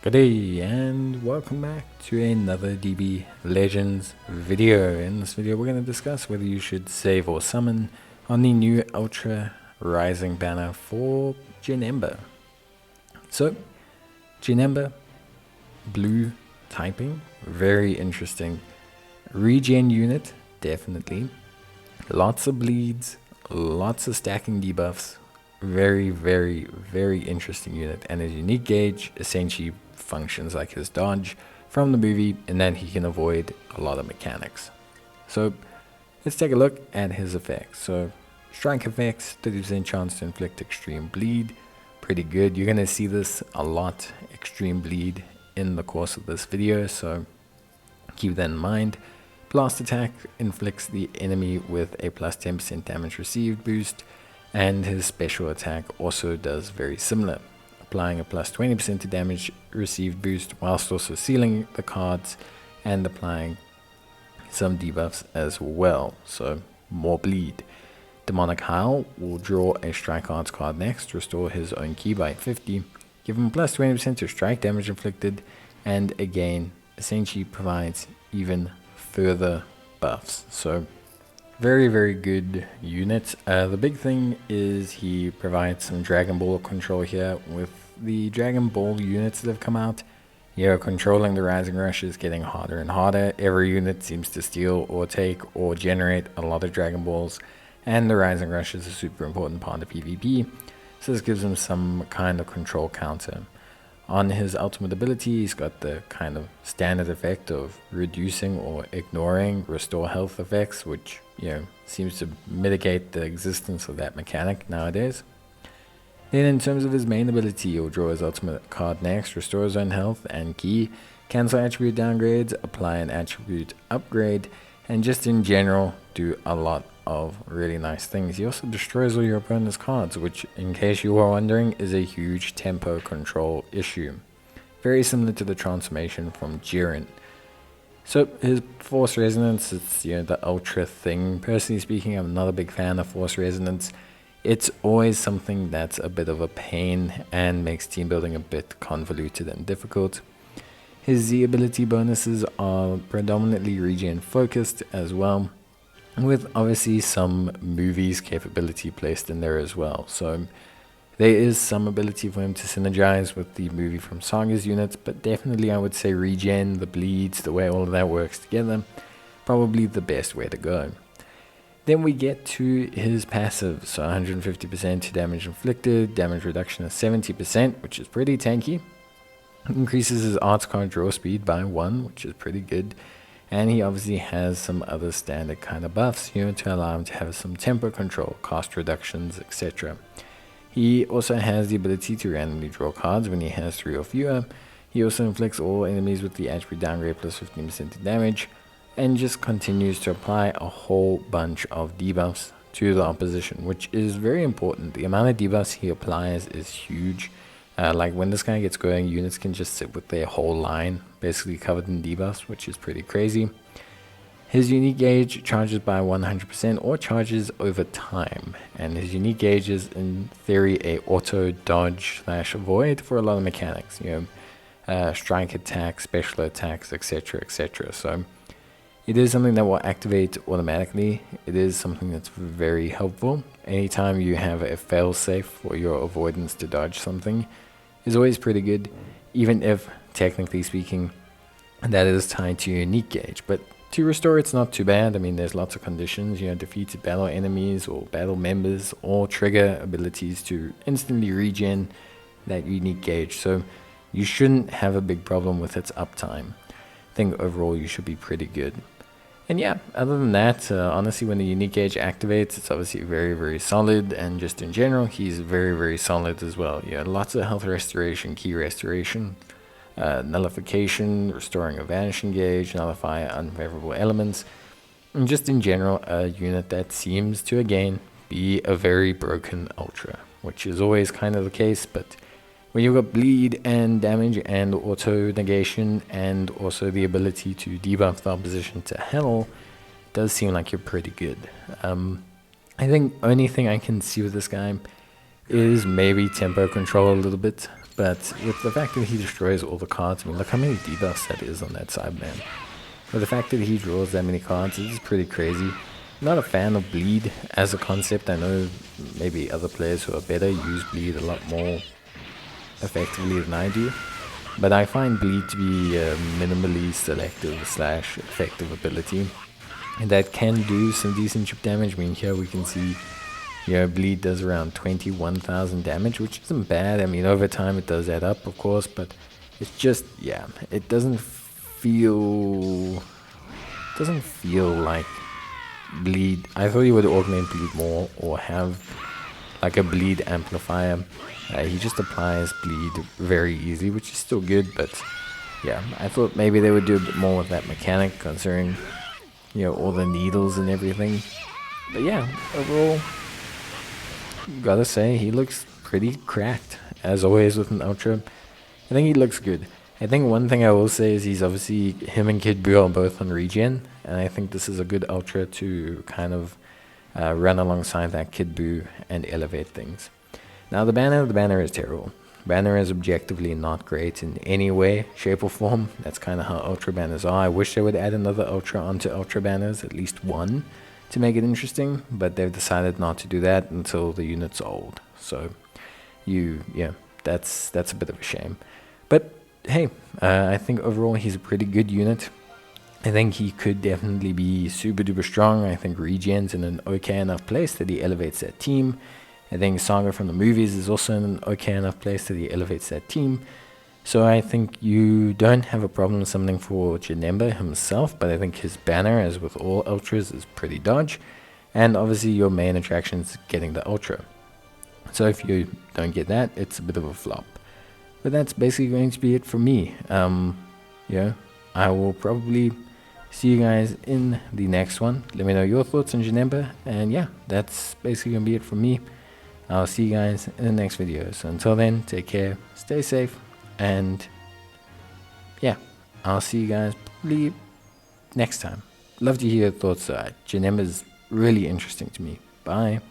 Good day and welcome back to another DB Legends video. In this video we're going to discuss whether you should save or summon on the new Ultra Rising banner for Janemba. So, Janemba, blue typing, very interesting. Regen unit, definitely. Lots of bleeds, lots of stacking debuffs. Very, very, very interesting unit, and his unique gauge essentially functions like his dodge from the movie, and then he can avoid a lot of mechanics. So let's take a look at his effects. So strike effects, 30% chance to inflict extreme bleed, pretty good. You're going to see this a lot, extreme bleed, in the course of this video, so keep that in mind. Blast attack inflicts the enemy with a plus 10% damage received boost, and his special attack also does very similar, applying a plus 20% to damage received boost whilst also sealing the cards and applying some debuffs as well, so more bleed. Demonic Howl will draw a strike arts card next, restore his own key by 50, give him plus 20% to strike damage inflicted, and again essentially provides even further buffs. So very, very good unit. The big thing is he provides some Dragon Ball control here. With the Dragon Ball units that have come out, controlling the Rising Rush is getting harder and harder. Every unit seems to steal or take or generate a lot of Dragon Balls, and the Rising Rush is a super important part of PvP, so this gives him some kind of control counter. On his ultimate ability, he's got the kind of standard effect of reducing or ignoring restore health effects, which seems to mitigate the existence of that mechanic nowadays. Then in terms of his main ability, he'll draw his ultimate card next, restore his own health and key, cancel attribute downgrades, apply an attribute upgrade, and just in general do a lot of really nice things. He also destroys all your opponent's cards, which, in case you were wondering, is a huge tempo control issue. Very similar to the transformation from Jiren. So his Force Resonance, it's the ultra thing. Personally speaking, I'm not a big fan of Force Resonance. It's always something that's a bit of a pain and makes team building a bit convoluted and difficult. His Z ability bonuses are predominantly regen focused as well, with obviously some movies capability placed in there as well. So there is some ability for him to synergize with the movie from Saga's units, but definitely I would say regen, the bleeds, the way all of that works together, probably the best way to go. Then we get to his passive, so 150% to damage inflicted, damage reduction of 70%, which is pretty tanky. Increases his arts card draw speed by 1, which is pretty good. And he obviously has some other standard kind of buffs to allow him to have some tempo control, cost reductions, etc. He also has the ability to randomly draw cards when he has 3 or fewer. He also inflicts all enemies with the attribute downgrade plus 15% to damage, and just continues to apply a whole bunch of debuffs to the opposition, which is very important. The amount of debuffs he applies is huge. Like when this guy gets going, units can just sit with their whole line basically covered in debuffs, which is pretty crazy. His unique gauge charges by 100% or charges over time, and his unique gauge is in theory a auto dodge / avoid for a lot of mechanics, strike attacks, special attacks, etc, etc. So it is something that will activate automatically. It is something that's very helpful. Anytime you have a failsafe for your avoidance to dodge something is always pretty good, even if technically speaking that is tied to your unique gauge. But to restore, it's not too bad. I mean, there's lots of conditions, defeated battle enemies or battle members, all trigger abilities to instantly regen that unique gauge, so you shouldn't have a big problem with its uptime. I think overall you should be pretty good. And yeah, other than that, honestly, when the unique gauge activates, it's obviously very, very solid, and just in general, he's very, very solid as well. Lots of health restoration, key restoration, nullification, restoring a vanishing gauge, nullify unfavorable elements, and just in general, a unit that seems to, again, be a very broken Ultra, which is always kind of the case, but when you've got bleed and damage and auto negation and also the ability to debuff the opposition to hell, it does seem like you're pretty good. I think only thing I can see with this guy is maybe tempo control a little bit, But with the fact that he destroys all the cards, I mean, look how many debuffs that is on that side, man. With the fact that he draws that many cards, it is pretty crazy. Not a fan of bleed as a concept. I know maybe other players who are better use bleed a lot more effectively than I do. But I find bleed to be a minimally selective / effective ability. And that can do some decent chip damage. I mean, here we can see, bleed does around 21,000 damage, which isn't bad. I mean, over time it does add up, of course, but it's just, it doesn't feel like bleed. I thought he would augment bleed more or have like a bleed amplifier. He just applies bleed very easy, which is still good, but yeah, I thought maybe they would do a bit more with that mechanic, considering all the needles and everything. But yeah, overall, gotta say, he looks pretty cracked, as always with an Ultra. I think he looks good. I think one thing I will say is him and Kid Buu are both on regen, and I think this is a good Ultra to kind of run alongside that Kid Buu and elevate things. Now the banner is terrible. Banner is objectively not great in any way, shape or form. That's kind of how Ultra banners are. I wish they would add another Ultra onto Ultra banners, at least one, to make it interesting, but they've decided not to do that until the unit's old. So that's a bit of a shame. But hey, I think overall he's a pretty good unit. I think he could definitely be super duper strong. I think Regen's in an okay enough place that he elevates that team. I think Saga from the movies is also in an okay enough place that he elevates that team. So I think you don't have a problem summoning for Janemba himself, but I think his banner, as with all Ultras, is pretty dodge. And obviously your main attraction is getting the Ultra. So if you don't get that, it's a bit of a flop. But that's basically going to be it for me. I will probably see you guys in the next one. Let me know your thoughts on Janemba. And yeah, that's basically going to be it for me. I'll see you guys in the next video. So until then, take care, stay safe, and yeah, I'll see you guys probably next time. Love to hear your thoughts. Janemba is really interesting to me. Bye.